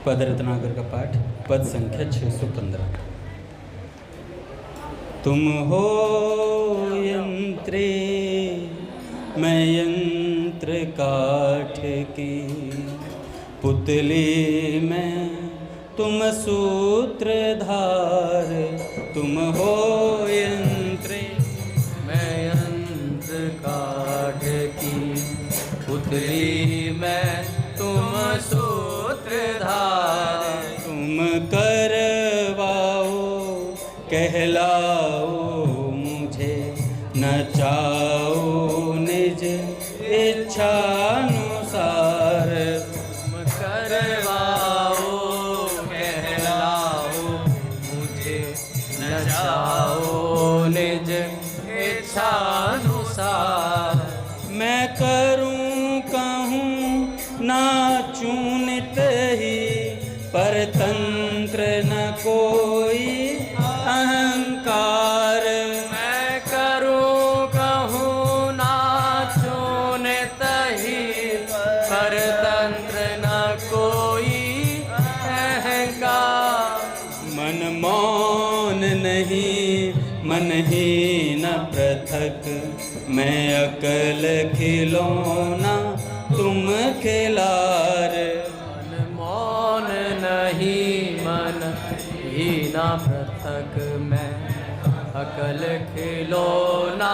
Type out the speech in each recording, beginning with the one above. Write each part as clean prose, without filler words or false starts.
पद रत्नाकर का पाठ, पद संख्या 615। तुम हो यंत्रे मैं यंत्र काठ की, पुतली में तुम सूत्रधार। तुम हो यंत्रे मैं यंत्र काठ की, पुतली में तुम सूत्रधार। तुम करवाओ कहलाओ मुझे, नचाओ निज इच्छानुसार। तुम करवाओ कहलाओ मुझे, नचाओ निज इच्छानुसार। मैं करूं कहूं नाचूं नित ही, परतंत्र न कोई अहंकार। मैं करूं कहूं नाचूं नित ही, परतंत्र न कोई अहंकार। मन मौन नहीं मन ही न पृथक, मैं अकल खिलौना तुम खिलार। मन मौन नहीं मन ही न पृथक, मैं अकल खिलौना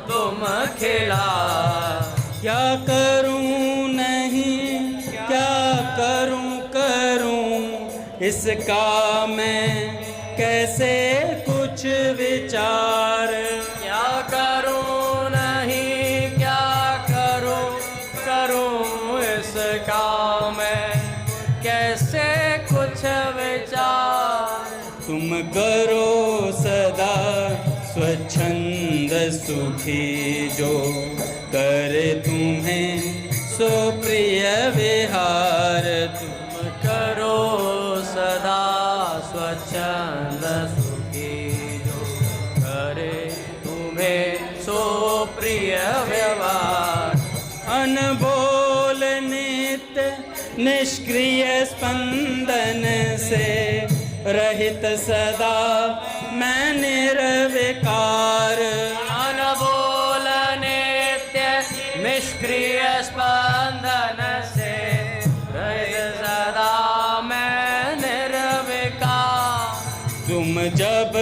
तुम खिलार। क्या करूं नहीं क्या करूं करूं, इसका मैं कैसे कुछ विचार। क्या करूं नहीं क्या करूं करूं, इसका मैं कैसे कुछ विचार। तुम करो सदा स्वच्छंद सुखी, जो करे तुम्हें सो प्रिय विहार। तुम करो सदा स्वच्छंद सुखी, जो करे तुम्हें सो प्रिय व्यवहार। अनबोल नित्य निष्क्रिय स्पंदन से, रहित सदा मैं निर्विकार। अनबोल नित्य निष्क्रिय स्पंदन से, रहित सदा मैं निर्विकार। तुम जब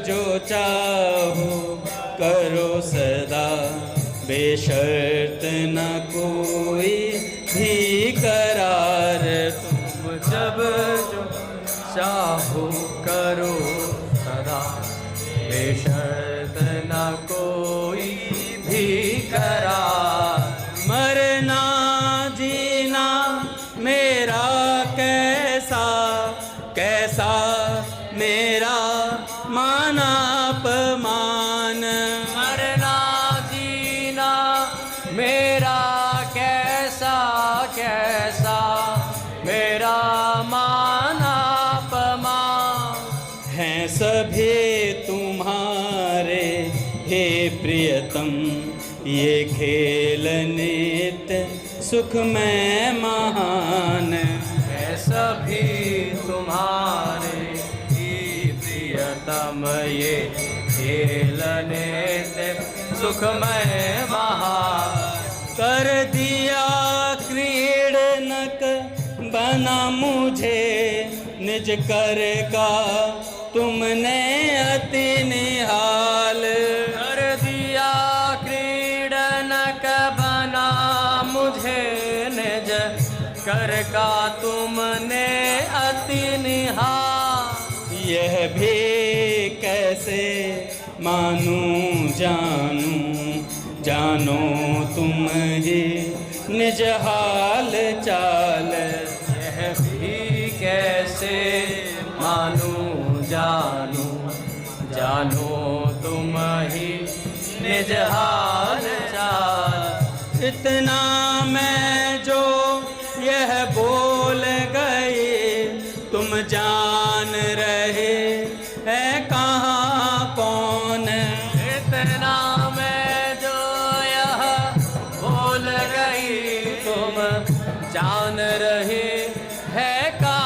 जो चाहो करो सदा, बेशर्त न कोई भी करार। तुम जब जो चाहो करो सदा, बेशर्त न कोई भी करार। मरना जीना मेरा कैसा कैसा, मेरा माना अपमान। मरना जीना मेरा कैसा कैसा, मेरा माना अपमान। हैं सभी तुम्हारे हे प्रियतम, ये खेल नित्य सुखमय महान। है सभी तुम्हारे ही प्रियतम, ये खेल नित्य सुखमय महान। कर दिया क्रीड़नक बना मुझे, निज कर का तुमने अति निहाल। कर दिया क्रीड़नक बना मुझे, निज कर का तुमने अति निहाल। यह भी कैसे मानूं जानूं, जानो तुम ही निज हाल चाल। यह भी कैसे मानूं जानूं, जानो तुम ही निज हाल चाल। इतना मैं जो यह बोल गए, तुम जान रहे है कहाँ कौन। इतना मैं जो यह बोल गई, तुम जान रहे है कहाँ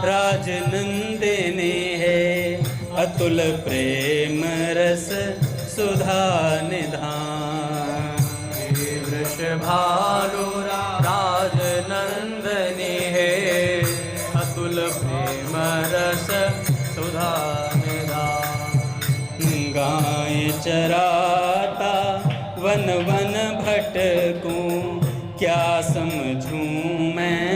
राजनंदिनी है, अतुल प्रेम रस सुधा निधान। वृषभानु राजनंदिनी है, अतुल प्रेम रस सुधा निधान। गाय चराता वन वन भटकूं, क्या समझूं मैं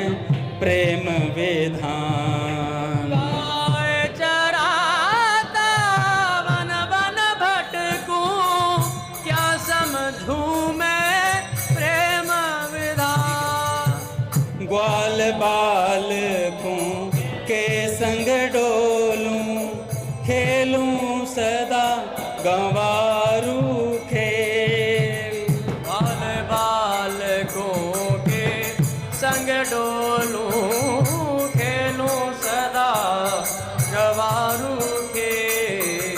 प्रेम विधान। गाय चराता वन वन भटकूं, क्या समझूं मैं प्रेम विधान। ग्वाल बालकों के संग डोलूं, खेलूं सदा गंवारू खेल। ग्वाल बालकों के संग डोलूं, खेलूं सदा गंवारू खेल।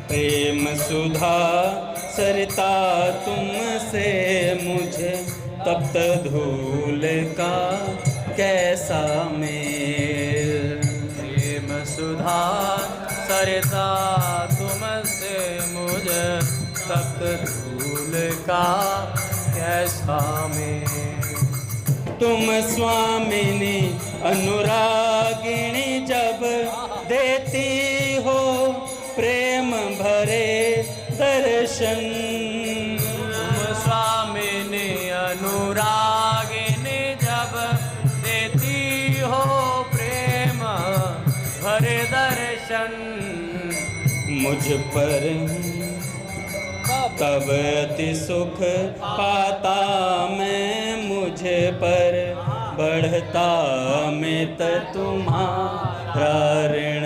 प्रेम सुधा सरिता तुमसे मुझे, तप्त धूल का कैसा मेल। प्रेम सुधा सरिता तुमसे मुझे, तप्त धूल का कैसा मेल। तुम स्वामिनी अनुरागिणी जब देती हो प्रेम भरे दर्शन। तुम स्वामिनी अनुरागिनी जब देती हो प्रेम भरे दर्शन। मुझ पर तब अति सुख पाता मैं, मुझे पर बढ़ता मित तुम्हारा ऋण।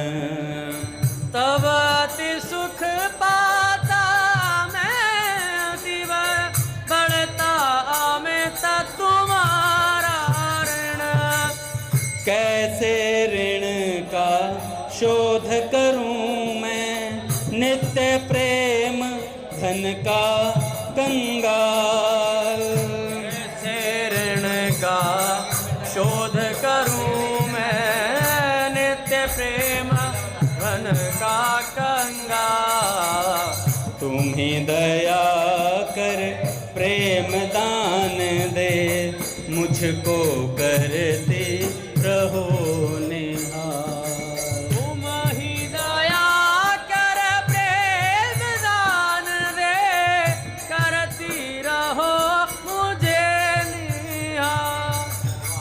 तब अति सुख पाता मैं, दिव बढ़ता मित तुम्हारा ऋण। कैसे ऋण का शोध करूं मैं, नित्य प्रेम धन का कंगाल। कैसे ऋण का शोध करूं मैं, नित्य प्रेम धन का कंगाल। तुम ही दया कर प्रेम दान दे, मुझको करते रहो निहाल। तुम ही दया कर प्रेम दान दे, करती रहो मुझे निहाल।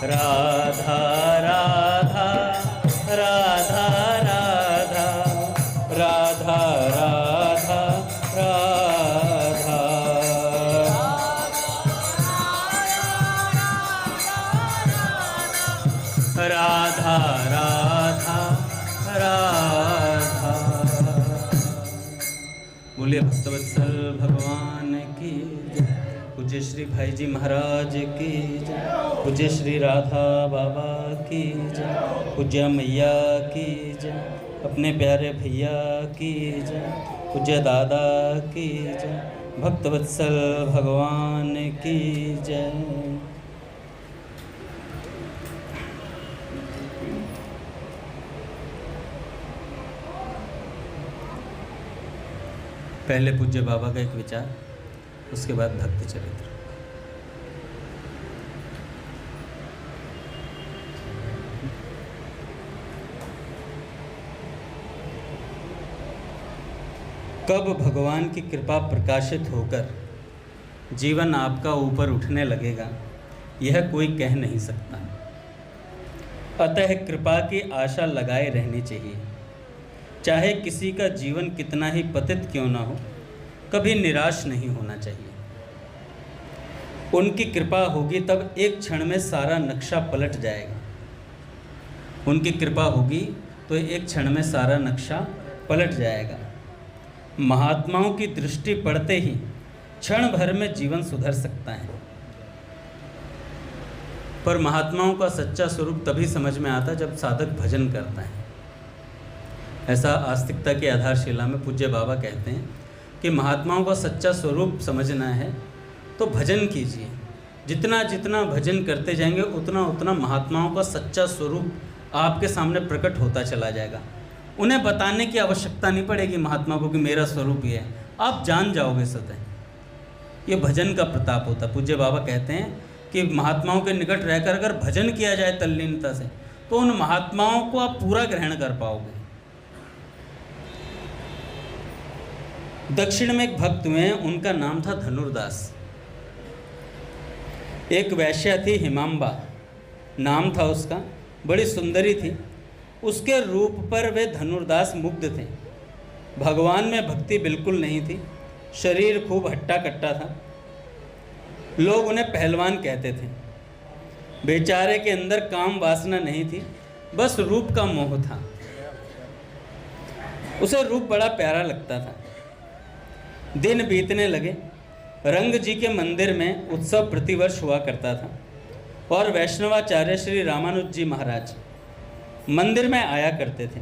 राधा राधा राधा राधा राधा राधा राधा। राधा राधा राधा। बोलिए भक्तवत्सल भगवान की जय। पूज्य श्री भाई जी महाराज की जय। पूज्य श्री राधा बाबा की जय। पूज्य मैया की जय। अपने प्यारे भैया की जय। पूज्य दादा की जय। भक्तवत्सल भगवान की जय। पहले पूज्य बाबा का एक विचार, उसके बाद भक्ति चरित्र। कब भगवान की कृपा प्रकाशित होकर जीवन आपका ऊपर उठने लगेगा, यह कोई कह नहीं सकता। अतः कृपा की आशा लगाए रहनी चाहिए। चाहे किसी का जीवन कितना ही पतित क्यों ना हो, कभी निराश नहीं होना चाहिए। उनकी कृपा होगी तब एक क्षण में सारा नक्शा पलट जाएगा। उनकी कृपा होगी तो एक क्षण में सारा नक्शा पलट जाएगा। महात्माओं की दृष्टि पड़ते ही क्षण भर में जीवन सुधर सकता है। पर महात्माओं का सच्चा स्वरूप तभी समझ में आता जब साधक भजन करता है। ऐसा आस्तिकता की आधारशिला में पूज्य बाबा कहते हैं कि महात्माओं का सच्चा स्वरूप समझना है तो भजन कीजिए। जितना जितना भजन करते जाएंगे उतना उतना महात्माओं का सच्चा स्वरूप आपके सामने प्रकट होता चला जाएगा। उन्हें बताने की आवश्यकता नहीं पड़ेगी महात्मा को कि मेरा स्वरूप ये है, आप जान जाओगे स्वतः। ये भजन का प्रताप होता है। पूज्य बाबा कहते हैं कि महात्माओं के निकट रहकर अगर भजन किया जाए तल्लीनता से, तो उन महात्माओं को आप पूरा ग्रहण कर पाओगे। दक्षिण में एक भक्त हुए, उनका नाम था धनुर्दास। एक वैश्या थी, हिमांबा नाम था उसका, बड़ी सुंदरी थी। उसके रूप पर वे धनुर्दास मुग्ध थे। भगवान में भक्ति बिल्कुल नहीं थी, शरीर खूब हट्टा कट्टा था। लोग उन्हें पहलवान कहते थे। बेचारे के अंदर काम वासना नहीं थी, बस रूप का मोह था। उसे रूप बड़ा प्यारा लगता था। दिन बीतने लगे। रंग जी के मंदिर में उत्सव प्रतिवर्ष हुआ करता था और वैष्णवाचार्य श्री रामानुज जी महाराज मंदिर में आया करते थे।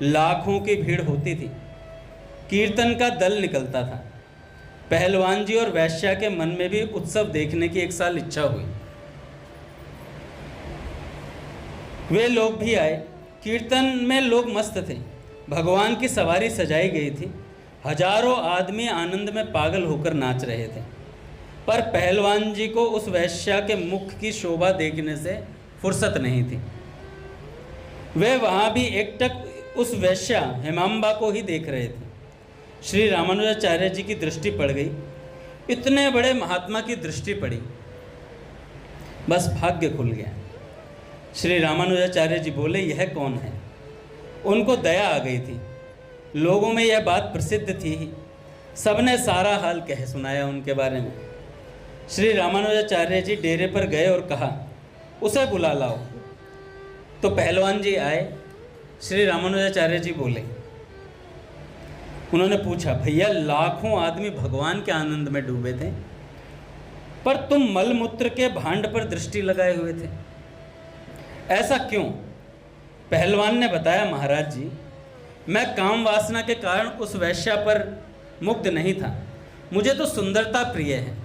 लाखों की भीड़ होती थी। कीर्तन का दल निकलता था। पहलवान जी और वैश्या के मन में भी उत्सव देखने की एक साल इच्छा हुई। वे लोग भी आए। कीर्तन में लोग मस्त थे। भगवान की सवारी सजाई गई थी। हजारों आदमी आनंद में पागल होकर नाच रहे थे। पर पहलवान जी को उस वैश्या के मुख की शोभा देखने से फुर्सत नहीं थी। वे वहाँ भी एकटक उस वैश्या हिमांबा को ही देख रहे थे। श्री रामानुजाचार्य जी की दृष्टि पड़ गई। इतने बड़े महात्मा की दृष्टि पड़ी, बस भाग्य खुल गया। श्री रामानुजाचार्य जी बोले, यह कौन है? उनको दया आ गई थी। लोगों में यह बात प्रसिद्ध थी ही। सबने सारा हाल कह सुनाया उनके बारे में। श्री रामानुजाचार्य जी डेरे पर गए और कहा, उसे बुला लाओ। तो पहलवान जी आए। श्री रामानुजाचार्य जी बोले, उन्होंने पूछा, भैया लाखों आदमी भगवान के आनंद में डूबे थे, पर तुम मलमूत्र के भांड पर दृष्टि लगाए हुए थे, ऐसा क्यों? पहलवान ने बताया, महाराज जी, मैं काम वासना के कारण उस वैश्या पर मुग्ध नहीं था। मुझे तो सुंदरता प्रिय है।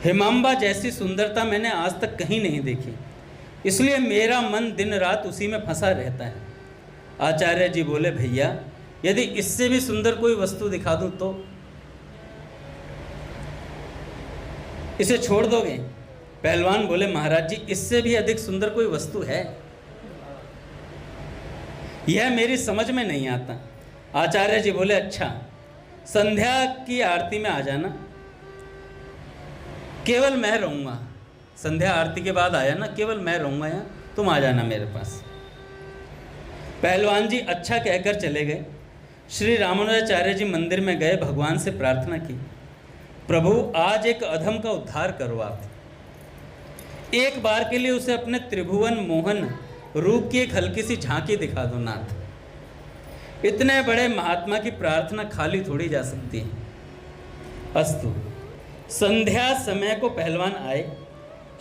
हिमांबा जैसी सुंदरता मैंने आज तक कहीं नहीं देखी, इसलिए मेरा मन दिन रात उसी में फंसा रहता है। आचार्य जी बोले, भैया यदि इससे भी सुंदर कोई वस्तु दिखा दूं तो इसे छोड़ दोगे? पहलवान बोले, महाराज जी, इससे भी अधिक सुंदर कोई वस्तु है? यह मेरी समझ में नहीं आता। आचार्य जी बोले, अच्छा, संध्या की आरती में आ जाना, केवल मैं रहूँगा। संध्या आरती के बाद आया ना, केवल मैं रहूँगा यहाँ, तुम आ जाना मेरे पास। पहलवान जी अच्छा कहकर चले गए। श्री रामानुजाचार्य जी मंदिर में गए, भगवान से प्रार्थना की, प्रभु आज एक अधम का उद्धार करो आप। एक बार के लिए उसे अपने त्रिभुवन मोहन रूप की एक हल्की सी झांकी दिखा दो नाथ। इतने बड़े महात्मा की प्रार्थना खाली थोड़ी जा सकती है। अस्तु। संध्या समय को पहलवान आए।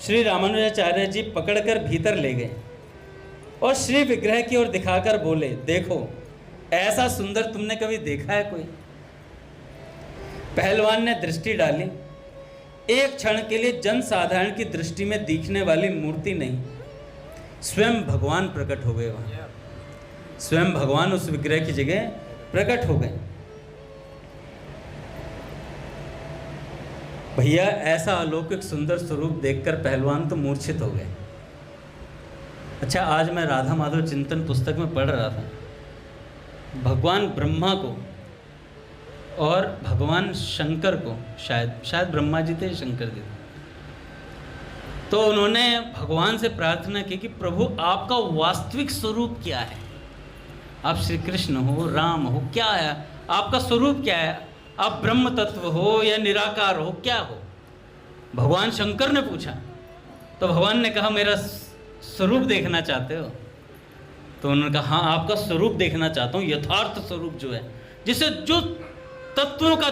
श्री रामानुजाचार्य जी पकड़कर भीतर ले गए और श्री विग्रह की ओर दिखाकर बोले, देखो ऐसा सुंदर तुमने कभी देखा है कोई? पहलवान ने दृष्टि डाली। एक क्षण के लिए जन साधारण की दृष्टि में दिखने वाली मूर्ति नहीं, स्वयं भगवान प्रकट हो गए। वहाँ स्वयं भगवान उस विग्रह की जगह प्रकट हो गए। भैया ऐसा अलौकिक सुंदर स्वरूप देखकर पहलवान तो मूर्छित हो गए। अच्छा, आज मैं राधा माधव चिंतन पुस्तक में पढ़ रहा था, भगवान ब्रह्मा को और भगवान शंकर को, शायद ब्रह्मा जी थे, शंकर जी थे, तो उन्होंने भगवान से प्रार्थना की कि प्रभु आपका वास्तविक स्वरूप क्या है? आप श्री कृष्ण हो, राम हो, क्या है आपका स्वरूप? क्या है? आप ब्रह्म तत्व हो या निराकार हो, क्या हो? भगवान शंकर ने पूछा। तो भगवान ने कहा, मेरा स्वरूप देखना चाहते हो? तो उन्होंने कहा, हाँ, आपका स्वरूप देखना चाहता हूँ, यथार्थ स्वरूप जो है, जिसे जो तत्वों का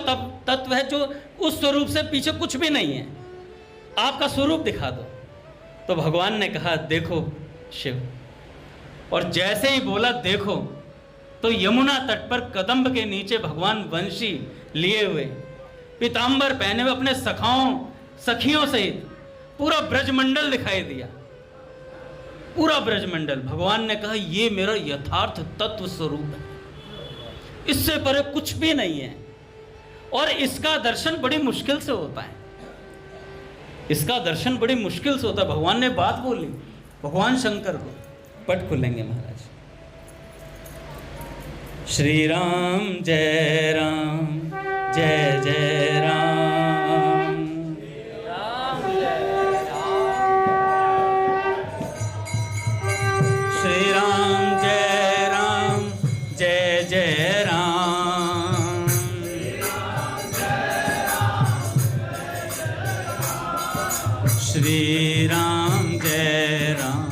तत्व है, जो उस स्वरूप से पीछे कुछ भी नहीं है, आपका स्वरूप दिखा दो। तो भगवान ने कहा, देखो शिव। और जैसे ही बोला देखो, तो यमुना तट पर कदम्ब के नीचे भगवान वंशी लिए हुए, पीतांबर पहने हुए, अपने सखियों सहित पूरा ब्रजमंडल दिखाई दिया। पूरा ब्रजमंडल। भगवान ने कहा ये मेरा यथार्थ तत्व स्वरूप है, इससे परे कुछ भी नहीं है, और इसका दर्शन बड़ी मुश्किल से होता है, इसका दर्शन बड़ी मुश्किल से होता है। भगवान ने बात बोली, भगवान शंकर को। पट खुलेंगे महाराज। श्री राम जय राम, जय जय राम, राम जय राम, श्री राम जय राम, जय जय राम, श्री राम जय राम,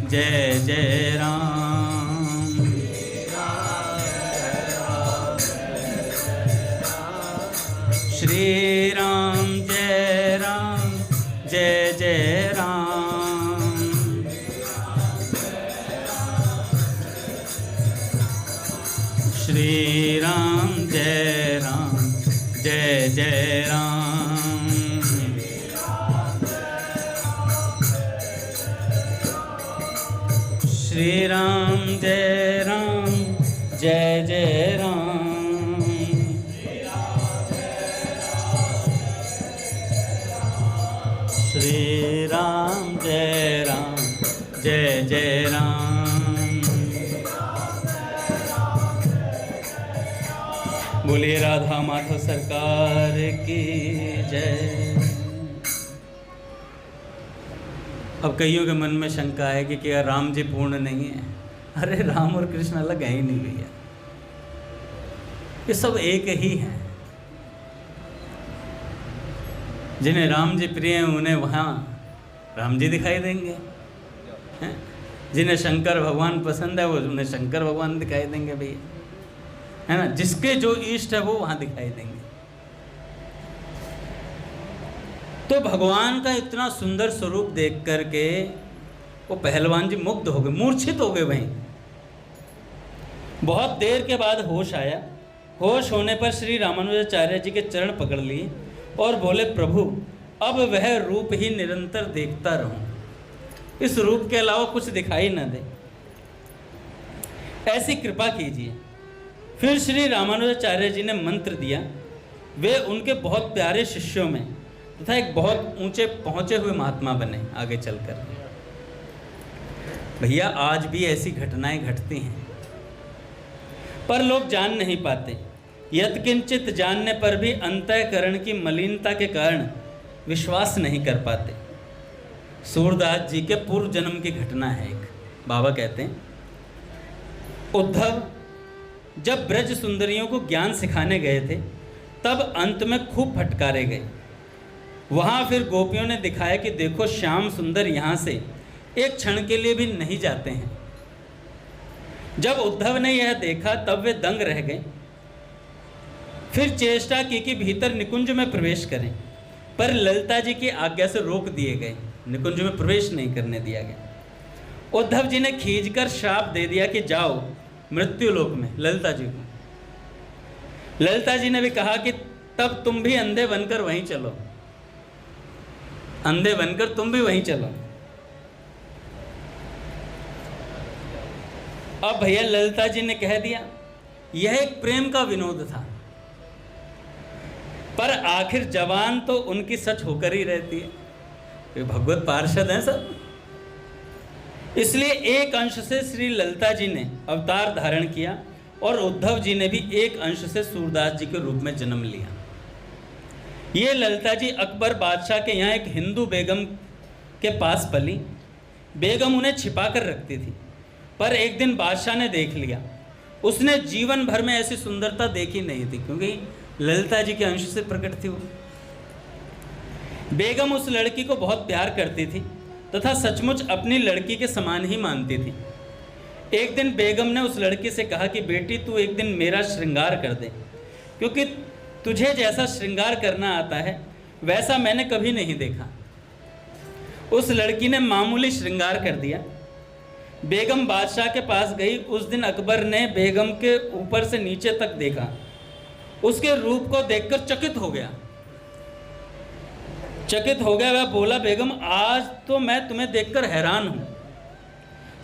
जय जय राम, श्री राम जय राम, जय जय राम, श्री राम जय राम, जय जय राम, श्री राम जय राम, जय जय राम, श्री राम जय राम, जय जय राम। बोलिए राधा माधव सरकार की जय। अब कईयों के मन में शंका है कि क्या राम जी पूर्ण नहीं है? अरे राम और कृष्ण अलग है ही नहीं भैया, ये सब एक ही हैं। जिन्हें राम जी प्रिय हैं उन्हें वहाँ राम जी दिखाई देंगे, हैं? जिन्हें शंकर भगवान पसंद है वो उन्हें शंकर भगवान दिखाई देंगे भैया, है ना। जिसके जो इष्ट है वो वहाँ दिखाई देंगे। तो भगवान का इतना सुंदर स्वरूप देख करके वो पहलवान जी मुग्ध हो गए, मूर्छित हो गए वहीं। बहुत देर के बाद होश आया। होश होने पर श्री रामानुजाचार्य जी के चरण पकड़ लिए और बोले, प्रभु अब वह रूप ही निरंतर देखता रहूं, इस रूप के अलावा कुछ दिखाई न दे, ऐसी कृपा कीजिए। फिर श्री रामानुजाचार्य जी ने मंत्र दिया। वे उनके बहुत प्यारे शिष्यों में तथा एक बहुत ऊंचे पहुंचे हुए महात्मा बने आगे चलकर। भैया आज भी ऐसी घटनाएं घटती हैं, पर लोग जान नहीं पाते। यत्किंचित जानने पर भी अंतःकरण की मलिनता के कारण विश्वास नहीं कर पाते। सूरदास जी के पूर्व जन्म की घटना है एक। बाबा कहते हैं, उद्धव जब ब्रज सुंदरियों को ज्ञान सिखाने गए थे तब अंत में खूब फटकारे गए। वहाँ फिर गोपियों ने दिखाया कि देखो श्याम सुंदर यहाँ से एक क्षण के लिए भी नहीं जाते हैं। जब उद्धव ने यह देखा तब वे दंग रह गए। फिर चेष्टा की कि भीतर निकुंज में प्रवेश करें, पर ललिता जी की आज्ञा से रोक दिए गए, निकुंज में प्रवेश नहीं करने दिया गया। उद्धव जी ने खींचकर श्राप दे दिया कि जाओ मृत्यु लोक में ललिता जी को। ललिता जी ने भी कहा कि तब तुम भी अंधे बनकर वहीं चलो, अंधे बनकर तुम भी वहीं चलो। अब भैया ललिता जी ने कह दिया। यह एक प्रेम का विनोद था, पर आखिर जवान तो उनकी सच होकर ही रहती है। वे भगवत पार्षद हैं सब, इसलिए एक अंश से श्री ललिता जी ने अवतार धारण किया और उद्धव जी ने भी एक अंश से सूरदास जी के रूप में जन्म लिया। ये ललिता जी अकबर बादशाह के यहाँ एक हिंदू बेगम के पास पली। बेगम उन्हें छिपा कर रखती थी, पर एक दिन बादशाह ने देख लिया। उसने जीवन भर में ऐसी सुंदरता देखी नहीं थी, क्योंकि ललिता जी के अंश से प्रकट थी वो। बेगम उस लड़की को बहुत प्यार करती थी तथा सचमुच अपनी लड़की के समान ही मानती थी। एक दिन बेगम ने उस लड़की से कहा कि बेटी तू एक दिन मेरा श्रृंगार कर दे, क्योंकि तुझे जैसा श्रृंगार करना आता है वैसा मैंने कभी नहीं देखा। उस लड़की ने मामूली श्रृंगार कर दिया। बेगम बादशाह के पास गई। उस दिन अकबर ने बेगम के ऊपर से नीचे तक देखा। उसके रूप को देखकर चकित हो गया। वह बोला, बेगम आज तो मैं तुम्हें देखकर हैरान हूँ।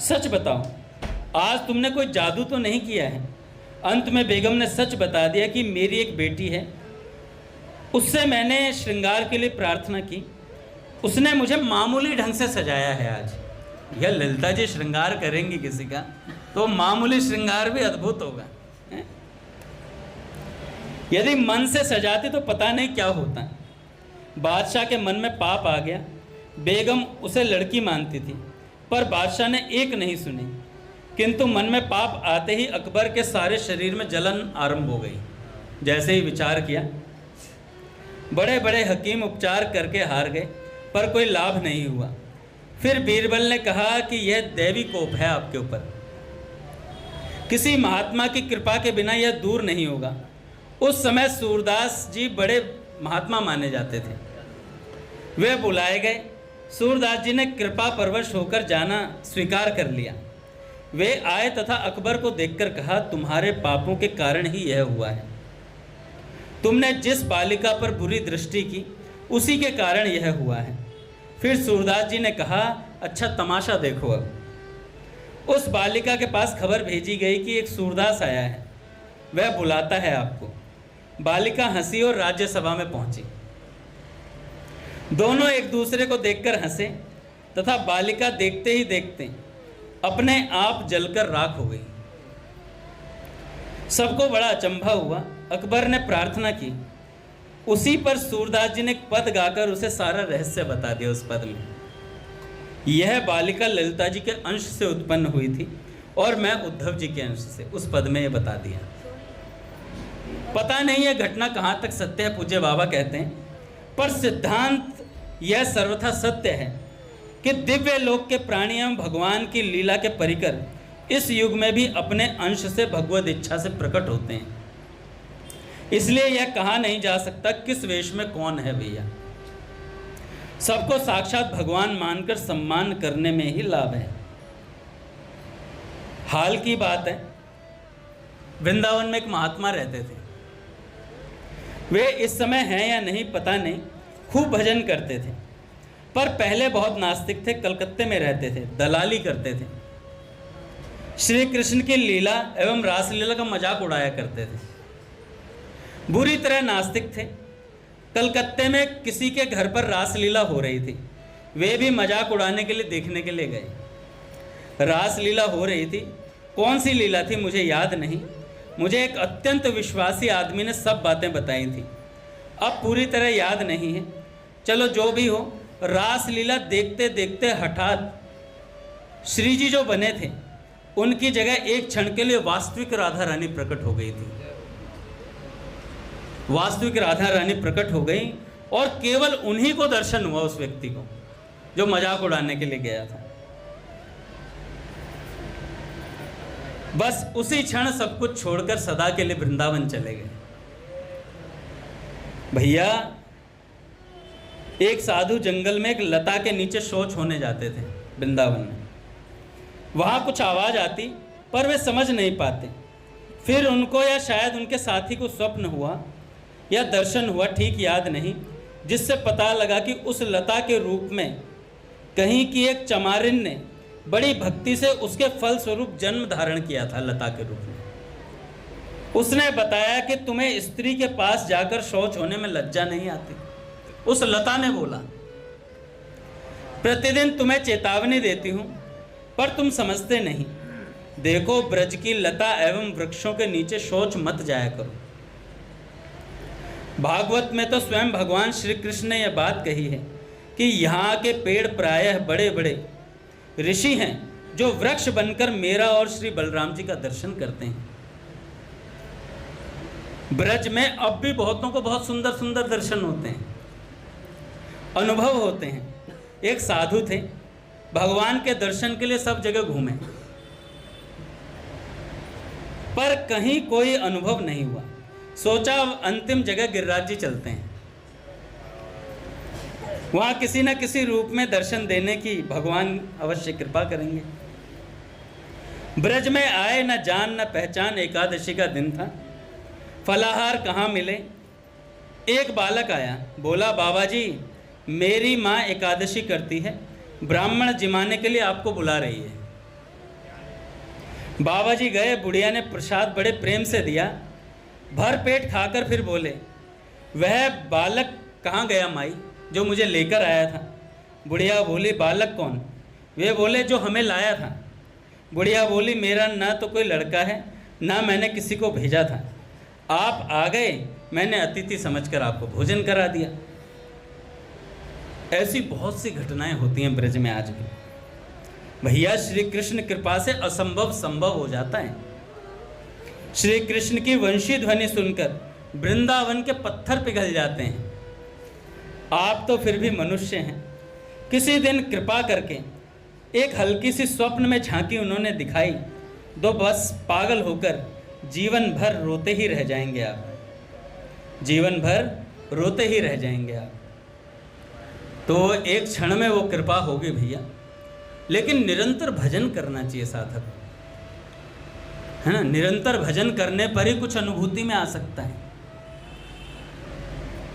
सच बताओ, आज तुमने कोई जादू तो नहीं किया है? अंत में बेगम ने सच बता दिया कि मेरी एक बेटी है, उससे मैंने श्रृंगार के लिए प्रार्थना की, उसने मुझे मामूली ढंग से सजाया है। आज यह ललिता जी श्रृंगार करेंगी किसी का तो मामूली श्रृंगार भी अद्भुत होगा। यदि मन से सजाते तो पता नहीं क्या होता। बादशाह के मन में पाप आ गया। बेगम उसे लड़की मानती थी, पर बादशाह ने एक नहीं सुनी। किंतु मन में पाप आते ही अकबर के सारे शरीर में जलन आरंभ हो गई। जैसे ही विचार किया, बड़े बड़े हकीम उपचार करके हार गए, पर कोई लाभ नहीं हुआ। फिर बीरबल ने कहा कि यह दैवी कोप है आपके ऊपर, किसी महात्मा की कृपा के बिना यह दूर नहीं होगा। उस समय सूरदास जी बड़े महात्मा माने जाते थे, वे बुलाए गए। सूरदास जी ने कृपा परवश होकर जाना स्वीकार कर लिया। वे आए तथा अकबर को देखकर कहा, तुम्हारे पापों के कारण ही यह हुआ है। तुमने जिस बालिका पर बुरी दृष्टि की उसी के कारण यह हुआ है। फिर सूरदास जी ने कहा, अच्छा तमाशा देखो। अब उस बालिका के पास खबर भेजी गई कि एक सूरदास आया है, वह बुलाता है आपको। बालिका हंसी और राज्यसभा में पहुंची। दोनों एक दूसरे को देखकर हंसे तथा बालिका देखते ही देखते अपने आप जलकर राख हो गई। सबको बड़ा अचंभा हुआ। अकबर ने प्रार्थना की। उसी पर सूरदास जी ने एक पद गाकर उसे सारा रहस्य बता दिया। उस पद में यह बालिका ललिता जी के अंश से उत्पन्न हुई थी और मैं उद्धव जी के अंश से, उस पद में यह बता दिया। पता नहीं यह घटना कहाँ तक सत्य है, पूज्य बाबा कहते हैं, पर सिद्धांत यह सर्वथा सत्य है कि दिव्य लोक के प्राणी एवं भगवान की लीला के परिकर इस युग में भी अपने अंश से भगवद इच्छा से प्रकट होते हैं। इसलिए यह कहा नहीं जा सकता किस वेश में कौन है भैया। सबको साक्षात भगवान मानकर सम्मान करने में ही लाभ है। हाल की बात है, वृंदावन में एक महात्मा रहते थे। वे इस समय हैं या नहीं पता नहीं, खूब भजन करते थे, पर पहले बहुत नास्तिक थे। कलकत्ते में रहते थे, दलाली करते थे। श्री कृष्ण की लीला एवं रासलीला का मजाक उड़ाया करते थे। बुरी तरह नास्तिक थे। कलकत्ते में किसी के घर पर रासलीला हो रही थी, वे भी मजाक उड़ाने के लिए देखने के लिए गए। रासलीला हो रही थी, कौन सी लीला थी मुझे याद नहीं। मुझे एक अत्यंत विश्वासी आदमी ने सब बातें बताई थी, अब पूरी तरह याद नहीं है। चलो जो भी हो, रासलीला देखते देखते हठात श्री जी जो बने थे उनकी जगह एक क्षण के लिए वास्तविक राधा रानी प्रकट हो गई थी। वास्तविक राधा रानी प्रकट हो गई और केवल उन्हीं को दर्शन हुआ, उस व्यक्ति को जो मजाक उड़ाने के लिए गया था। बस उसी क्षण सब कुछ छोड़कर सदा के लिए वृंदावन चले गए। भैया, एक साधु जंगल में एक लता के नीचे शौच होने जाते थे वृंदावन में। वहां कुछ आवाज आती पर वे समझ नहीं पाते। फिर उनको या शायद उनके साथी को स्वप्न हुआ या दर्शन हुआ, ठीक याद नहीं, जिससे पता लगा कि उस लता के रूप में कहीं की एक चमारिन ने बड़ी भक्ति से उसके फल स्वरूप जन्म धारण किया था लता के रूप में। उसने बताया कि तुम्हें स्त्री के पास जाकर शौच होने में लज्जा नहीं आती। उस लता ने बोला, प्रतिदिन तुम्हें चेतावनी देती हूं पर तुम समझते नहीं। देखो, ब्रज की लता एवं वृक्षों के नीचे शौच मत जाया करो। भागवत में तो स्वयं भगवान श्री कृष्ण ने यह बात कही है कि यहाँ के पेड़ प्रायः बड़े बड़े ऋषि हैं जो वृक्ष बनकर मेरा और श्री बलराम जी का दर्शन करते हैं। ब्रज में अब भी बहुतों को बहुत सुंदर सुंदर दर्शन होते हैं, अनुभव होते हैं। एक साधु थे, भगवान के दर्शन के लिए सब जगह घूमे, पर कहीं कोई अनुभव नहीं हुआ। सोचा अंतिम जगह गिरिराज जी चलते हैं, वहां किसी न किसी रूप में दर्शन देने की भगवान अवश्य कृपा करेंगे। ब्रज में आए, न जान न पहचान। एकादशी का दिन था, फलाहार कहाँ मिले। एक बालक आया, बोला, बाबा जी मेरी माँ एकादशी करती है, ब्राह्मण जिमाने के लिए आपको बुला रही है। बाबा जी गए, बुढ़िया ने प्रसाद बड़े प्रेम से दिया, भर पेट खाकर फिर बोले, वह बालक कहाँ गया माई जो मुझे लेकर आया था? बुढ़िया बोली, बालक कौन? वे बोले, जो हमें लाया था। बुढ़िया बोली, मेरा ना तो कोई लड़का है, ना मैंने किसी को भेजा था, आप आ गए, मैंने अतिथि समझकर आपको भोजन करा दिया। ऐसी बहुत सी घटनाएं होती हैं ब्रज में आज भी। भैया श्री कृष्ण कृपा से असंभव संभव हो जाता है। श्री कृष्ण की वंशी ध्वनि सुनकर वृंदावन के पत्थर पिघल जाते हैं। आप तो फिर भी मनुष्य हैं। किसी दिन कृपा करके एक हल्की सी स्वप्न में झांकी उन्होंने दिखाई, तो बस पागल होकर जीवन भर रोते ही रह जाएंगे आप, जीवन भर रोते ही रह जाएंगे आप। तो एक क्षण में वो कृपा होगी भैया, लेकिन निरंतर भजन करना चाहिए साधक, है ना। निरंतर भजन करने पर ही कुछ अनुभूति में आ सकता है।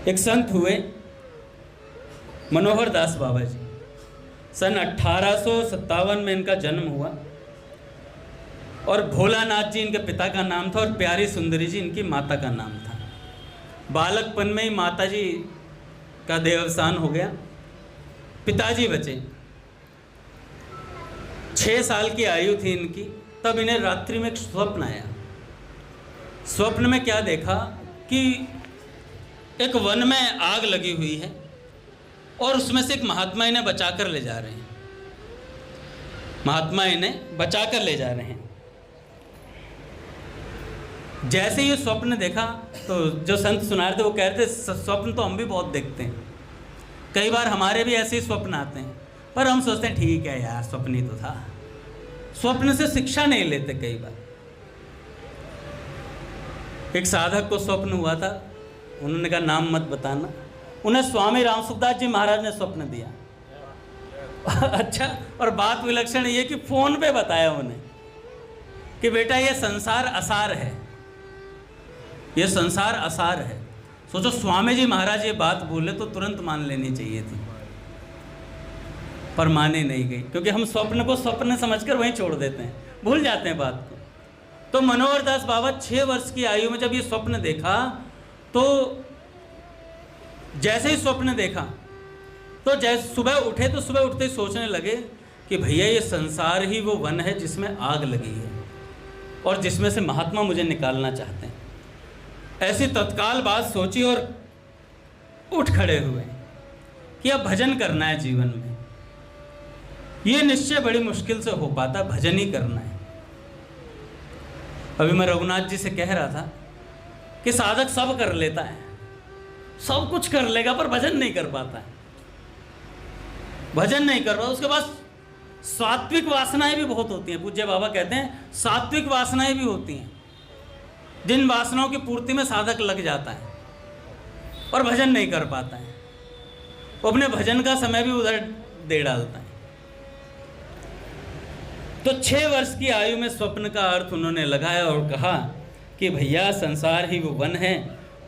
एक संत हुए मनोहर दास बाबा जी, सन 1857 में इनका जन्म हुआ, और भोलानाथ जी इनके पिता का नाम था और प्यारी सुंदरी जी इनकी माता का नाम था। बालकपन में ही माता जी का देहावसान हो गया, पिताजी बचे। 6 साल की आयु थी इनकी, तब इन्हें रात्रि में एक स्वप्न आया। स्वप्न में क्या देखा कि एक वन में आग लगी हुई है और उसमें से एक महात्मा इन्हें बचाकर ले जा रहे हैं, महात्मा इन्हें बचाकर ले जा रहे हैं। जैसे ये स्वप्न देखा तो जो संत सुना रहे थे वो कह रहे थे, स्वप्न तो हम भी बहुत देखते हैं, कई बार हमारे भी ऐसे ही स्वप्न आते हैं, पर हम सोचते हैं ठीक है यार स्वप्न ही तो था। स्वप्न से शिक्षा नहीं लेते कई बार। एक साधक को स्वप्न हुआ था, उन्होंने कहा नाम मत बताना, उन्हें स्वामी राम सुखदास जी महाराज ने स्वप्न दिया। अच्छा, और बात विलक्षण ये कि फोन पे बताया उन्हें कि बेटा ये संसार असार है, ये संसार असार है। सोचो स्वामी जी महाराज ये बात बोले तो तुरंत मान लेनी चाहिए थी, पर माने नहीं गई, क्योंकि हम स्वप्न को स्वप्न समझकर वहीं छोड़ देते हैं, भूल जाते हैं बात को। तो मनोहर दास बाबा 6 वर्ष की आयु में जब ये स्वप्न देखा, तो जैसे ही स्वप्न देखा तो जैसे सुबह उठे तो सुबह उठते ही सोचने लगे कि भैया ये संसार ही वो वन है जिसमें आग लगी है और जिसमें से महात्मा मुझे निकालना चाहते हैं। ऐसी तत्काल बात सोची और उठ खड़े हुए कि अब भजन करना है जीवन में। ये निश्चय बड़ी मुश्किल से हो पाता, भजन ही करना है। अभी मैं रघुनाथ जी से कह रहा था कि साधक सब कर लेता है, सब कुछ कर लेगा, पर भजन नहीं कर पाता है, भजन नहीं कर पाता। उसके पास सात्विक वासनाएं भी बहुत होती हैं। पूज्य बाबा कहते हैं सात्विक वासनाएं भी होती हैं, जिन वासनाओं की पूर्ति में साधक लग जाता है और भजन नहीं कर पाता है, वो अपने भजन का समय भी उधर दे डालता है। तो 6 वर्ष की आयु में स्वप्न का अर्थ उन्होंने लगाया और कहा कि भैया संसार ही वो वन है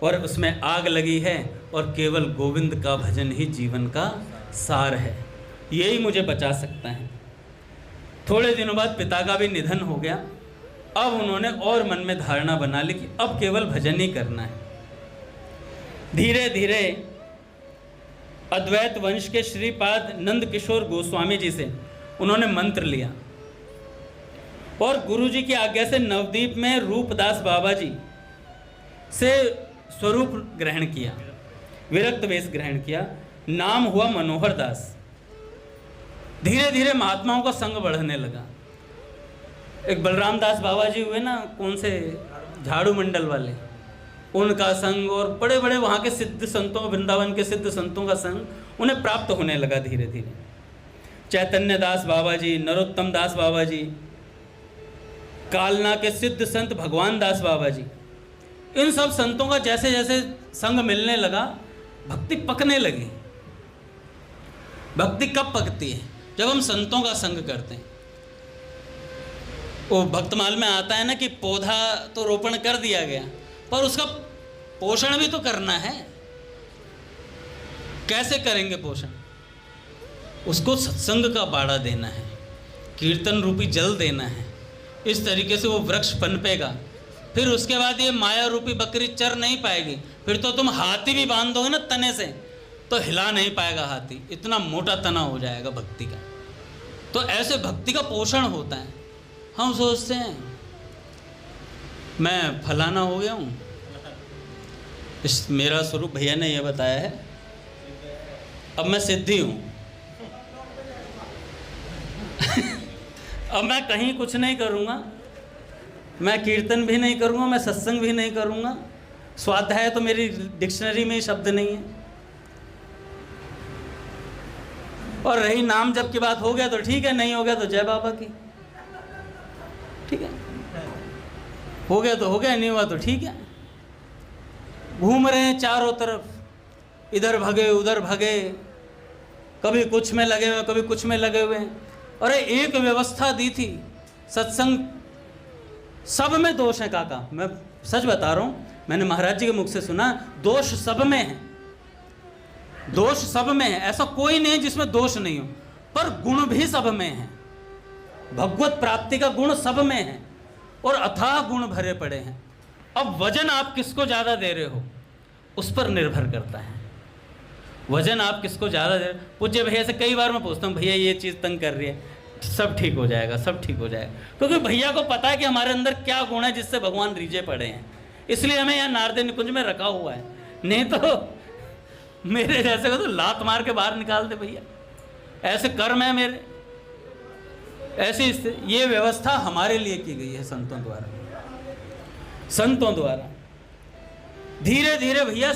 और उसमें आग लगी है और केवल गोविंद का भजन ही जीवन का सार है, यही मुझे बचा सकता है। थोड़े दिनों बाद पिता का भी निधन हो गया। अब उन्होंने और मन में धारणा बना ली कि अब केवल भजन ही करना है। धीरे धीरे अद्वैत वंश के श्रीपाद नंद किशोर गोस्वामी जी से उन्होंने मंत्र लिया और गुरु जी की आज्ञा से नवदीप में रूपदास बाबा जी से स्वरूप ग्रहण किया, विरक्त वेश ग्रहण किया। नाम हुआ मनोहर दास। धीरे धीरे महात्माओं का संग बढ़ने लगा। एक बलराम दास बाबा जी हुए ना, कौन से झाड़ू मंडल वाले, उनका संग और बड़े बड़े वहाँ के सिद्ध संतों, वृंदावन के सिद्ध संतों का संग उन्हें प्राप्त होने लगा धीरे धीरे। चैतन्य दास बाबा जी, नरोत्तम दास बाबा जी, कालना के सिद्ध संत भगवान दास बाबा जी, इन सब संतों का जैसे जैसे संग मिलने लगा, भक्ति पकने लगी। भक्ति कब पकती है? जब हम संतों का संग करते हैं। वो भक्तमाल में आता है ना कि पौधा तो रोपण कर दिया गया, पर उसका पोषण भी तो करना है। कैसे करेंगे पोषण? उसको सत्संग का बाड़ा देना है, कीर्तन रूपी जल देना है, इस तरीके से वो वृक्ष पनपेगा। फिर उसके बाद ये माया रूपी बकरी चर नहीं पाएगी। फिर तो तुम हाथी भी बांध दोगे ना तने से तो हिला नहीं पाएगा हाथी, इतना मोटा तना हो जाएगा भक्ति का। तो ऐसे भक्ति का पोषण होता है। हम सोचते हैं मैं फलाना हो गया हूँ, इस मेरा स्वरूप भैया ने यह बताया है, अब मैं सिद्धि हूँ। अब मैं कहीं कुछ नहीं करूँगा, मैं कीर्तन भी नहीं करूँगा, मैं सत्संग भी नहीं करूँगा, स्वाध्याय तो मेरी डिक्शनरी में ही शब्द नहीं है। और रही नाम जप की बात, हो गया तो ठीक है, नहीं हो गया तो जय बाबा की, ठीक है। हो गया तो हो गया, नहीं हुआ तो ठीक है। घूम रहे हैं चारों तरफ, इधर भगे उधर भगे, कभी कुछ में लगे हुए कभी कुछ में लगे हुए। अरे एक व्यवस्था दी थी सत्संग, सब में दोष है काका, मैं सच बता रहा हूँ, मैंने महाराज जी के मुख से सुना, दोष सब में है, दोष सब में है, ऐसा कोई नहीं जिसमें दोष नहीं हो, पर गुण भी सब में है। भगवत प्राप्ति का गुण सब में है और अथाह गुण भरे पड़े हैं। अब वजन आप किसको ज़्यादा दे रहे हो उस पर निर्भर करता है, वजन आप किसको ज़्यादा दे रहे हो। पूज्य भैया से कई बार मैं पूछता हूँ, भैया ये चीज़ तंग कर रही है, सब ठीक हो जाएगा, सब ठीक हो जाएगा, क्योंकि भैया को पता है कि हमारे अंदर क्या गुण है जिससे भगवान रीझे पड़े हैं, इसलिए हमें यहाँ नारदे निकुंज में रखा हुआ है। नहीं तो मेरे जैसे को तो लात मार के बाहर निकाल दे भैया, ऐसे कर्म है मेरे, ऐसी ये व्यवस्था हमारे लिए की गई है संतों द्वारा, संतों द्वारा। धीरे धीरे भैया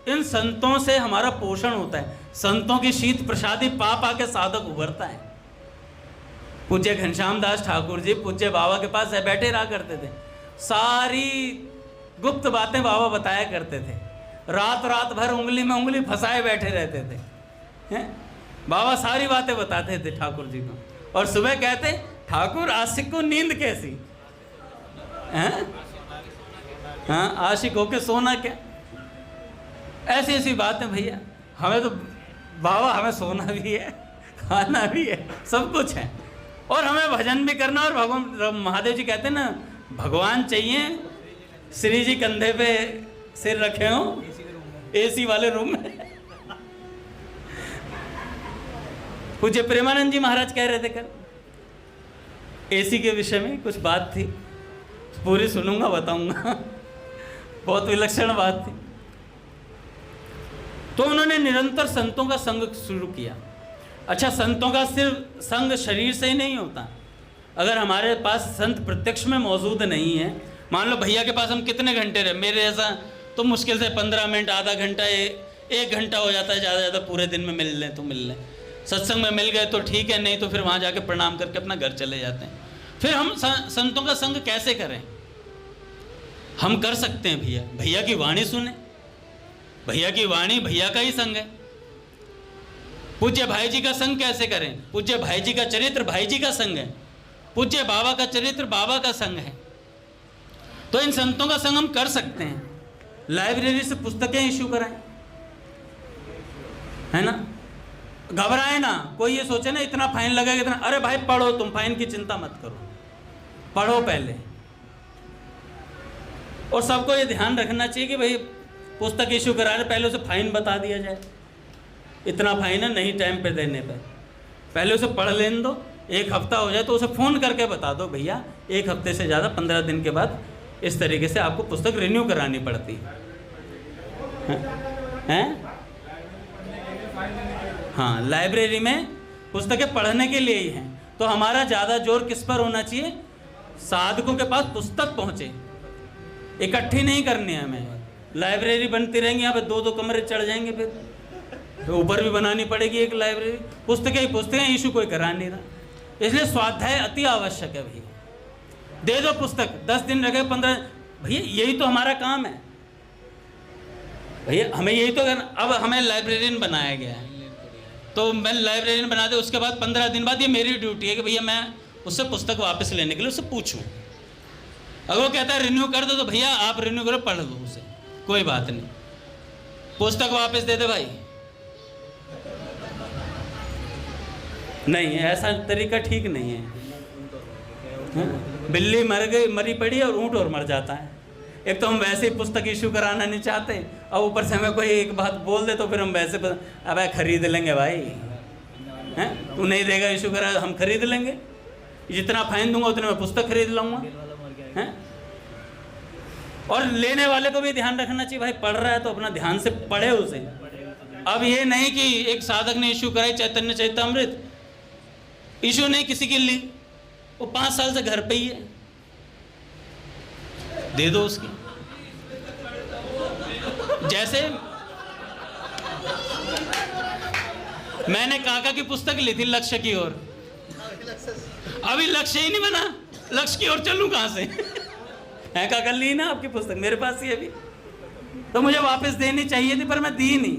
इन संतों से हमारा पोषण होता है, संतों की शीत प्रसादी पा पा के साधक उभरता है। पूज्य घनश्याम दास ठाकुर जी पूज्य बाबा के पास बैठे रहा करते थे, सारी गुप्त बातें बाबा बताया करते थे, रात रात भर उंगली में उंगली फंसाए बैठे रहते थे, हैं? बाबा सारी बातें बताते थे ठाकुर जी को, और सुबह कहते ठाकुर आशिक को नींद कैसी, हैं? हाँ, आशिक होके सोना क्या, ऐसी ऐसी बातें भैया। हमें तो बाबा, हमें सोना भी है, खाना भी है, सब कुछ है, और हमें भजन भी करना। और भगवान महादेव जी कहते हैं ना, भगवान चाहिए श्री जी कंधे पे सिर रखे हो एसी वाले रूम में। पूज्य प्रेमानंद जी महाराज कह रहे थे कल, एसी के विषय में कुछ बात थी, पूरी सुनूंगा बताऊंगा, बहुत विलक्षण बात थी। तो उन्होंने निरंतर संतों का संग शुरू किया। अच्छा, संतों का सिर्फ संग शरीर से ही नहीं होता, अगर हमारे पास संत प्रत्यक्ष में मौजूद नहीं है, मान लो भैया के पास हम कितने घंटे रहे, मेरे ऐसा तो मुश्किल से 15 मिनट, आधा घंटा, 1 घंटा हो जाता है, ज़्यादा ज़्यादा पूरे दिन में मिल लें तो मिल लें। सत्संग में मिल गए तो ठीक है, नहीं तो फिर वहाँ जाके प्रणाम करके अपना घर चले जाते हैं। फिर हम संतों का संग कैसे करें? हम कर सकते हैं भैया, भैया की वाणी सुने, भैया की वाणी भैया का ही संग है। पूज्य भाई जी का संग कैसे करें? पूज्य भाई जी का चरित्र भाई जी का संग है, पूज्य बाबा का चरित्र बाबा का संग है। तो इन संतों का संग हम कर सकते हैं। लाइब्रेरी से पुस्तकें इशू कराएं, है ना, घबराए ना। कोई ये सोचे ना इतना फाइन लगेगा इतना, अरे भाई पढ़ो, तुम फाइन की चिंता मत करो, पढ़ो पहले। और सबको ये ध्यान रखना चाहिए कि भाई पुस्तक इशू करा रहे, पहले उसे फाइन बता दिया जाए, इतना फाइन है नहीं टाइम पे देने पे, पहले उसे पढ़ लेने दो। 1 हफ्ता हो जाए तो उसे फ़ोन करके बता दो, भैया 1 हफ्ते से ज़्यादा 15 दिन के बाद इस तरीके से आपको पुस्तक रिन्यू करानी पड़ती है। हाँ, लाइब्रेरी में पुस्तकें पढ़ने के लिए ही हैं। तो हमारा ज़्यादा जोर किस पर होना चाहिए? साधकों के पास पुस्तक पहुँचे, इकट्ठी नहीं करनी है हमें। लाइब्रेरी बनती रहेंगी, यहाँ पे 2-2 कमरे चढ़ जाएंगे, फिर तो ऊपर भी बनानी पड़ेगी एक लाइब्रेरी। पुस्तकें ही पुस्तकें, इशू कोई करा नहीं रहा। इसलिए स्वाध्याय अति आवश्यक है भैया। दे दो पुस्तक, 10 दिन रखे 15, भैया यही तो हमारा काम है भैया, हमें यही तो करना। अब हमें लाइब्रेरियन बनाया गया है, तो मैं लाइब्रेरियन बना दे, उसके बाद 15 दिन बाद ये मेरी ड्यूटी है कि भैया मैं उससे पुस्तक वापस लेने के लिए उससे पूछूं। अगर वो कहता है रिन्यू कर दो, तो भैया आप रिन्यू करो, पढ़ लो उसे, कोई बात नहीं, पुस्तक वापस दे दे भाई। नहीं, ऐसा तरीका ठीक नहीं है। बिल्ली मरी पड़ी है और ऊँट और मर जाता है। एक तो हम वैसे ही पुस्तक इशू कराना नहीं चाहते, और ऊपर से हमें कोई एक बात बोल दे तो फिर हम वैसे अब खरीद लेंगे भाई, हैं? तू नहीं देगा इशू करा, हम खरीद लेंगे, जितना फाइन दूंगा उतने में पुस्तक खरीद लूँगा, हैं? और लेने वाले को भी ध्यान रखना चाहिए, भाई पढ़ रहा है तो अपना ध्यान से पढ़े उसे। अब ये नहीं कि एक साधक ने इशू कराई चैतन्य चैतामृत, इशू नहीं किसी की ली, वो 5 साल से घर पे ही है, दे दो उसकी। जैसे मैंने काका की पुस्तक ली थी लक्ष्य की ओर, अभी लक्ष्य ही नहीं बना, लक्ष्य की ओर चलूं कहां से? है काका, ली ना आपकी पुस्तक, मेरे पास ही अभी, तो मुझे वापस देनी चाहिए थी पर मैं दी नहीं,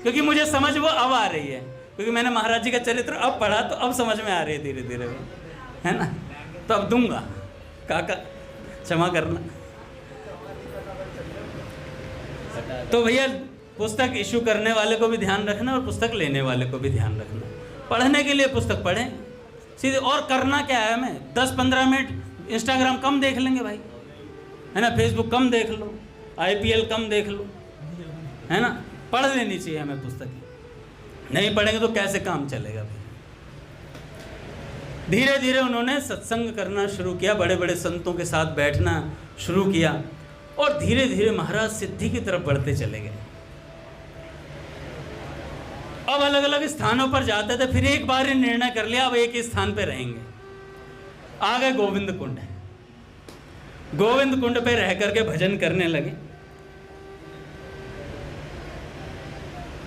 क्योंकि मुझे समझ वो अब आ रही है, क्योंकि मैंने महाराज जी का चरित्र अब पढ़ा तो अब समझ में आ रही है धीरे धीरे वो, है ना? तो अब दूंगा, काका क्षमा करना। तो भैया पुस्तक इशू करने वाले को भी ध्यान रखना और पुस्तक लेने वाले को भी ध्यान रखना। पढ़ने के लिए पुस्तक पढ़ें सीधे, और करना क्या है हमें, 10-15 मिनट इंस्टाग्राम कम देख लेंगे भाई, है ना? फेसबुक कम देख लो, IPL कम देख लो, है ना? पढ़ लेनी चाहिए हमें पुस्तक, नहीं पढ़ेंगे तो कैसे काम चलेगा भाई? धीरे धीरे उन्होंने सत्संग करना शुरू किया, बड़े बड़े संतों के साथ बैठना शुरू किया, और धीरे धीरे महाराज सिद्धि की तरफ बढ़ते चले गए। अब अलग अलग स्थानों पर जाते थे, फिर एक बार ही निर्णय कर लिया अब एक ही स्थान पे रहेंगे। आ गए गोविंद कुंड, गोविंद कुंड पे रह करके भजन करने लगे।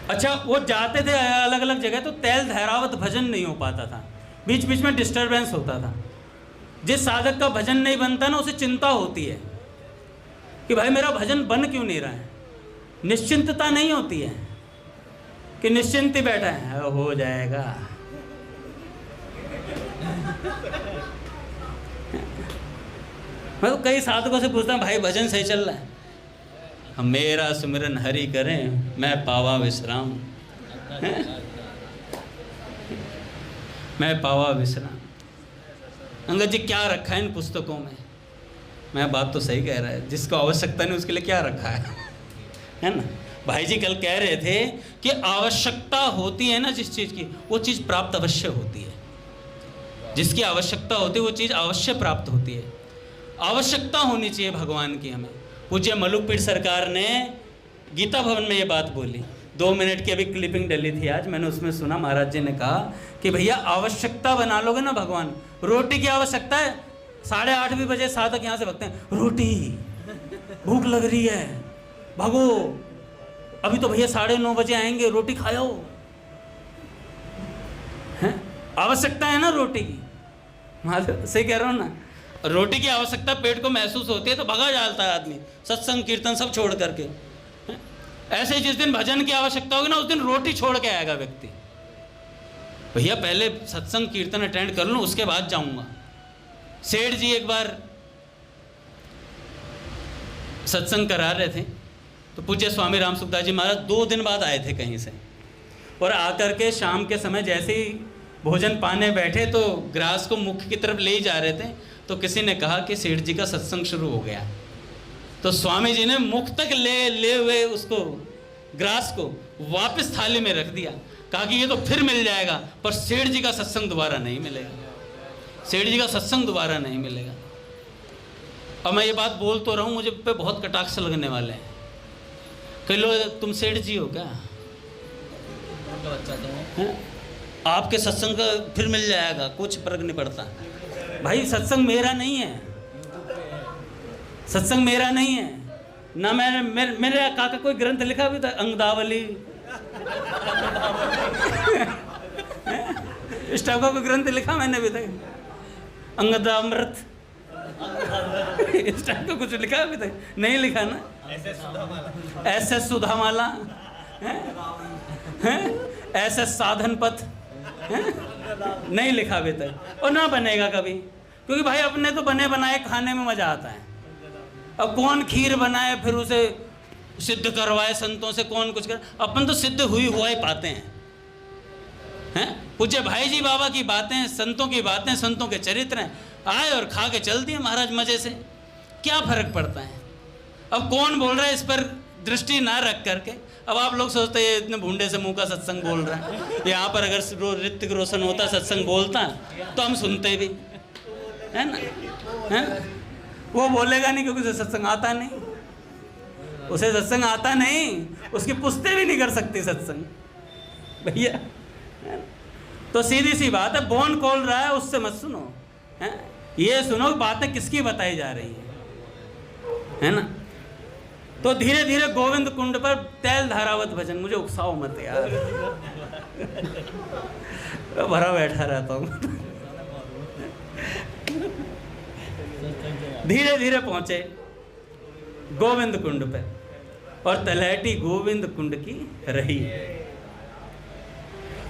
अच्छा, वो जाते थे अलग अलग जगह तो तैल धैरावत भजन नहीं हो पाता था, बीच बीच में डिस्टरबेंस होता था। जिस साधक का भजन नहीं बनता ना, उसे चिंता होती है कि भाई मेरा भजन बन क्यों नहीं रहा है। निश्चिंतता नहीं होती है कि निश्चिंत ही बैठा है, हो जाएगा। मैं तो कई साधकों से पूछता हूँ, भाई भजन सही चल रहा है? हम मेरा सुमिरन हरि करें, मैं पावा विश्राम, मैं पावा विश्राम। अंगद जी क्या रखा है इन पुस्तकों में? मैं बात तो सही कह रहा है, जिसको आवश्यकता नहीं उसके लिए क्या रखा है ना? भाई जी कल कह रहे थे कि आवश्यकता होती है ना जिस चीज़ की, वो चीज़ प्राप्त अवश्य होती है। जिसकी आवश्यकता होती है वो चीज़ अवश्य प्राप्त होती है। आवश्यकता होनी चाहिए भगवान की हमें। पूज्य मलुकपीठ सरकार ने गीता भवन में ये बात बोली, 2 मिनट की अभी क्लिपिंग डली थी आज, मैंने उसमें सुना महाराज जी ने कहा कि भैया आवश्यकता बना लोगे ना भगवान। रोटी की आवश्यकता है, 8:30 भी बजे साधक यहाँ से भगते हैं, रोटी भूख लग रही है, भागो अभी तो भैया 9:30 बजे आएंगे, रोटी खाओ। हैं, आवश्यकता है ना रोटी की, महादेव सही कह रहा हूँ ना? रोटी की आवश्यकता पेट को महसूस होती है तो भगा जाता है आदमी, सत्संग कीर्तन सब छोड़ करके। ऐसे ही जिस दिन भजन की आवश्यकता होगी ना, उस दिन रोटी छोड़ के आएगा व्यक्ति। भैया पहले सत्संग कीर्तन अटेंड कर लूँ, उसके बाद जाऊंगा। सेठ जी एक बार सत्संग करा रहे थे तो पूज्य स्वामी राम सुखदास जी महाराज 2 दिन बाद आए थे कहीं से, और आकर के शाम के समय जैसे ही भोजन पाने बैठे तो ग्रास को मुख की तरफ ले ही जा रहे थे, तो किसी ने कहा कि सेठ जी का सत्संग शुरू हो गया। तो स्वामी जी ने मुख तक ले हुए उसको ग्रास को वापस थाली में रख दिया, कहा कि ये तो फिर मिल जाएगा, पर सेठ जी का सत्संग दोबारा नहीं मिलेगा, सेठ जी का सत्संग दोबारा नहीं मिलेगा। अब मैं ये बात बोल तो रहा हूँ, मुझे पे बहुत कटाक्ष लगने वाले हैं। कई लोग, तुम सेठ जी हो क्या? आपके सत्संग का फिर मिल जाएगा, कुछ फर्क नहीं पड़ता। भाई सत्संग मेरा नहीं है, सत्संग मेरा नहीं है ना। मेरे काका कोई ग्रंथ लिखा भी था, अंगदावली इस टाइप का कोई ग्रंथ लिखा मैंने भी तक, अंगदामृत इस टाइप का कुछ लिखा अभी तक नहीं लिखा ना। SS सुधामाला, SS साधन पथ नहीं लिखा अभी तक, और ना बनेगा कभी, क्योंकि भाई अपने तो बने बनाए खाने में मजा आता है। अब कौन खीर बनाए फिर उसे सिद्ध करवाए संतों से, कौन कुछ कर, अपन तो सिद्ध हुआ ही पाते हैं। हैं? पूज्य भाई जी बाबा की बातें, संतों की बातें, संतों के चरित्र हैं, आए और खा के चल दिए महाराज मजे से। क्या फर्क पड़ता है? अब कौन बोल रहा है इस पर दृष्टि ना रख करके? अब आप लोग सोचते हैं इतने भूंडे से मुंह का सत्संग बोल रहा है। यहाँ पर अगर ऋतिक रोशन होता, सत्संग बोलता तो हम सुनते भी, है ना? है? वो बोलेगा नहीं क्योंकि उसे सत्संग आता नहीं, उसे सत्संग आता नहीं, उसकी पुश्ते भी नहीं कर सकती सत्संग भैया। तो सीधी सी बात है, बोन खोल रहा है उससे मत सुनो, है? ये सुनो बातें किसकी बताई जा रही है ना? तो धीरे धीरे गोविंद कुंड पर तैल धारावत भजन, मुझे उकसाओ मत यार, भरा बैठा रहता हूँ। धीरे धीरे पहुंचे गोविंद कुंड पे, और तलहटी गोविंद कुंड की रही।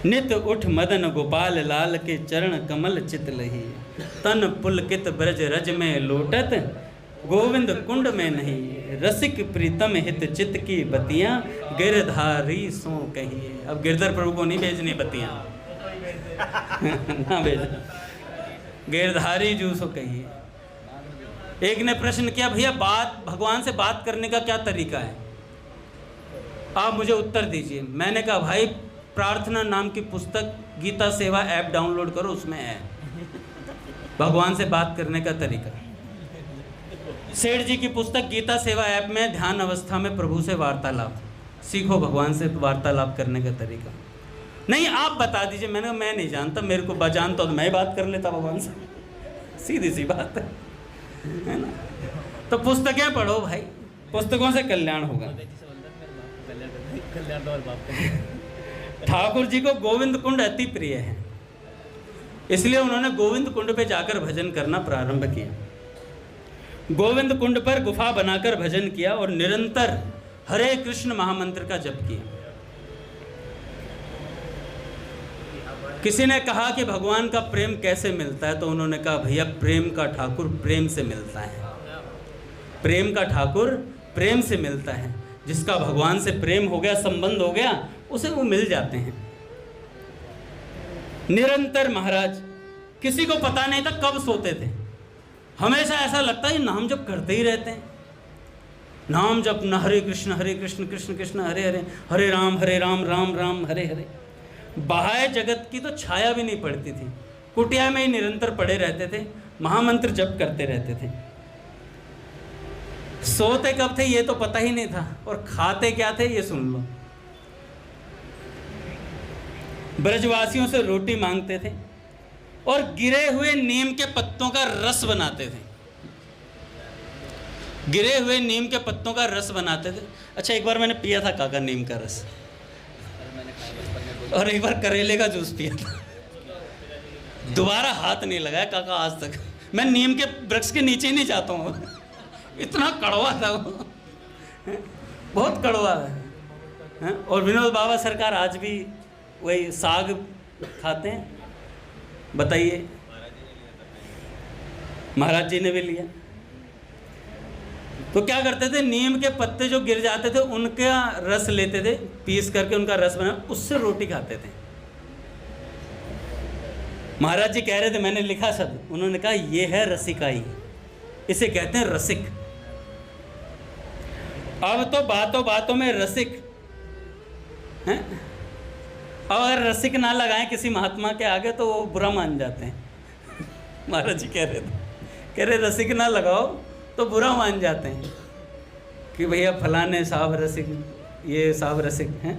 नित उठ मदन गोपाल लाल के चरण कमल चित लही, तन पुलकित ब्रज रज में लोटत गोविंद कुंड में नहीं, रसिक प्रीतम हित चित की बतियां गिरधारी सो कहिए। अब गिरधर प्रभु को नहीं भेजनी बतियां ना भेज, गिरधारी जू सो कहिए। एक ने प्रश्न किया, भैया बात भगवान से बात करने का क्या तरीका है, आप मुझे उत्तर दीजिए। मैंने कहा भाई प्रार्थना नाम की पुस्तक गीता सेवा ऐप डाउनलोड करो, उसमें है भगवान से बात करने का तरीका। सेठ जी की पुस्तक गीता सेवा ऐप में ध्यान अवस्था में प्रभु से वार्तालाप सीखो, भगवान से वार्तालाप करने का तरीका। नहीं आप बता दीजिए। मैंने कहा मैं नहीं जानता, मेरे को जानता तो मैं बात कर लेता भगवान से, सीधी सी बात है ना? तो पुस्तकें पढ़ो भाई, पुस्तकों से कल्याण होगा। ठाकुर जी को गोविंद कुंड अति प्रिय है, इसलिए उन्होंने गोविंद कुंड पे जाकर भजन करना प्रारंभ किया। गोविंद कुंड पर गुफा बनाकर भजन किया और निरंतर हरे कृष्ण महामंत्र का जप किया। किसी ने कहा कि भगवान का प्रेम कैसे मिलता है, तो उन्होंने कहा भैया प्रेम का ठाकुर प्रेम से मिलता है, प्रेम का ठाकुर प्रेम से मिलता है। जिसका भगवान से प्रेम हो गया, संबंध हो गया, उसे वो मिल जाते हैं। निरंतर महाराज किसी को पता नहीं था कब सोते थे, हमेशा ऐसा लगता है नाम जप करते ही रहते हैं, नाम जप न, हरे कृष्ण कृष्ण कृष्ण हरे हरे, हरे राम राम राम हरे हरे। बाह्य जगत की तो छाया भी नहीं पड़ती थी, कुटिया में ही निरंतर पड़े रहते थे, महामंत्र जप करते रहते थे। सोते कब थे ये तो पता ही नहीं था, और खाते क्या थे ये सुन लो। ब्रजवासियों से रोटी मांगते थे और गिरे हुए नीम के पत्तों का रस बनाते थे, गिरे हुए नीम के पत्तों का रस बनाते थे। अच्छा एक बार मैंने पिया था काका नीम का रस, और एक बार करेले का जूस पिया था, दोबारा हाथ नहीं लगाया काका आज तक। मैं नीम के वृक्ष के नीचे ही नहीं जाता हूँ, इतना कड़वा था वो, बहुत कड़वा है। और विनोद बाबा सरकार आज भी वही साग खाते हैं, बताइए। महाराज जी ने भी लिया। तो क्या करते थे, नीम के पत्ते जो गिर जाते थे उनका रस लेते थे, पीस करके उनका रस बना, उससे रोटी खाते थे। महाराज जी कह रहे थे, मैंने लिखा शब्द, उन्होंने कहा ये है रसिकाई, इसे कहते हैं रसिक। अब तो बातों बातों में रसिक हैं, और अगर रसिक ना लगाएं किसी महात्मा के आगे तो वो बुरा मान जाते हैं। महाराज जी कह रहे रसिक ना लगाओ तो बुरा मान जाते हैं कि भैया फलाने साहब रसिक, ये साहब रसिक हैं।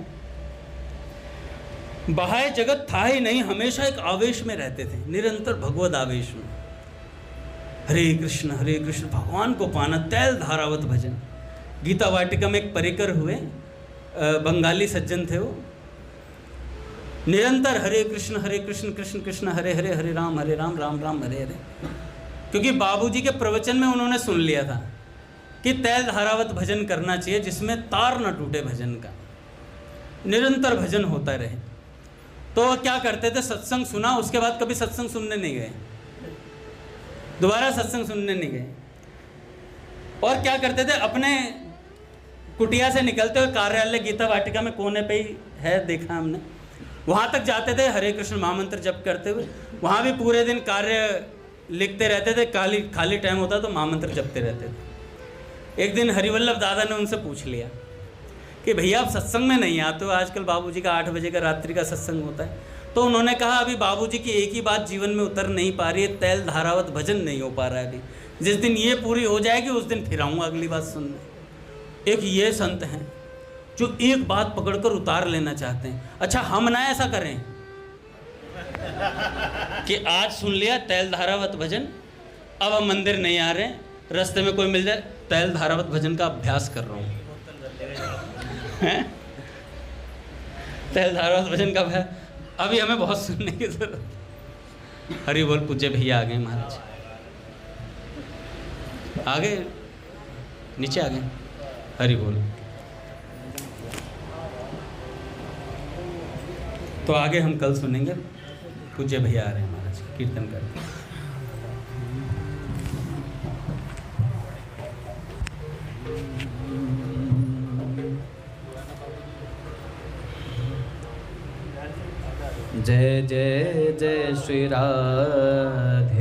बाह्य जगत था ही नहीं, हमेशा एक आवेश में रहते थे, निरंतर भगवत आवेश में। हरे कृष्ण भगवान को पाना, तैल धारावत भजन। गीता वाटिका में एक परिकर हुए, बंगाली सज्जन थे वो, निरंतर हरे कृष्ण कृष्ण कृष्ण हरे हरे, हरे राम राम राम हरे हरे। क्योंकि बाबूजी के प्रवचन में उन्होंने सुन लिया था कि तैल धारावत भजन करना चाहिए जिसमें तार न टूटे भजन का, निरंतर भजन होता रहे। तो क्या करते थे, सत्संग सुना, उसके बाद कभी सत्संग सुनने नहीं गए, दोबारा सत्संग सुनने नहीं गए। और क्या करते थे, अपने कुटिया से निकलते हुए कार्यालय गीता वाटिका में कोने पे ही है, देखा हमने, वहाँ तक जाते थे हरे कृष्ण महामंत्र जप करते हुए। वहाँ भी पूरे दिन कार्य लिखते रहते थे, खाली टाइम होता तो महामंत्र जपते रहते थे। एक दिन हरिवल्लभ दादा ने उनसे पूछ लिया कि भैया आप सत्संग में नहीं आते हो, आजकल बाबूजी का 8 बजे का रात्रि का सत्संग होता है। तो उन्होंने कहा अभी बाबूजी की एक ही बात जीवन में उतर नहीं पा रही है, तैल धारावत भजन नहीं हो पा रहा है अभी। जिस दिन ये पूरी हो जाएगी उस दिन फिर आऊँगा अगली बात सुनने। एक ये संत हैं जो एक बात पकड़कर उतार लेना चाहते हैं। अच्छा हम ना ऐसा करें कि आज सुन लिया तैल धारावत भजन, अब हम मंदिर नहीं आ रहे हैं, रास्ते में कोई मिल जाए तैल धारावत भजन का अभ्यास कर रहा हूँ। तैल धारावत भजन का अभ्यास अभी हमें बहुत सुनने की जरूरत। हरि बोल। पूज्य भैया आ गए महाराज, आ गए नीचे आ गए। हरि बोल। तो आगे हम कल सुनेंगे। पूज्य भैया आ रहे हैं महाराज, कीर्तन करके। जय जय जय श्री राधे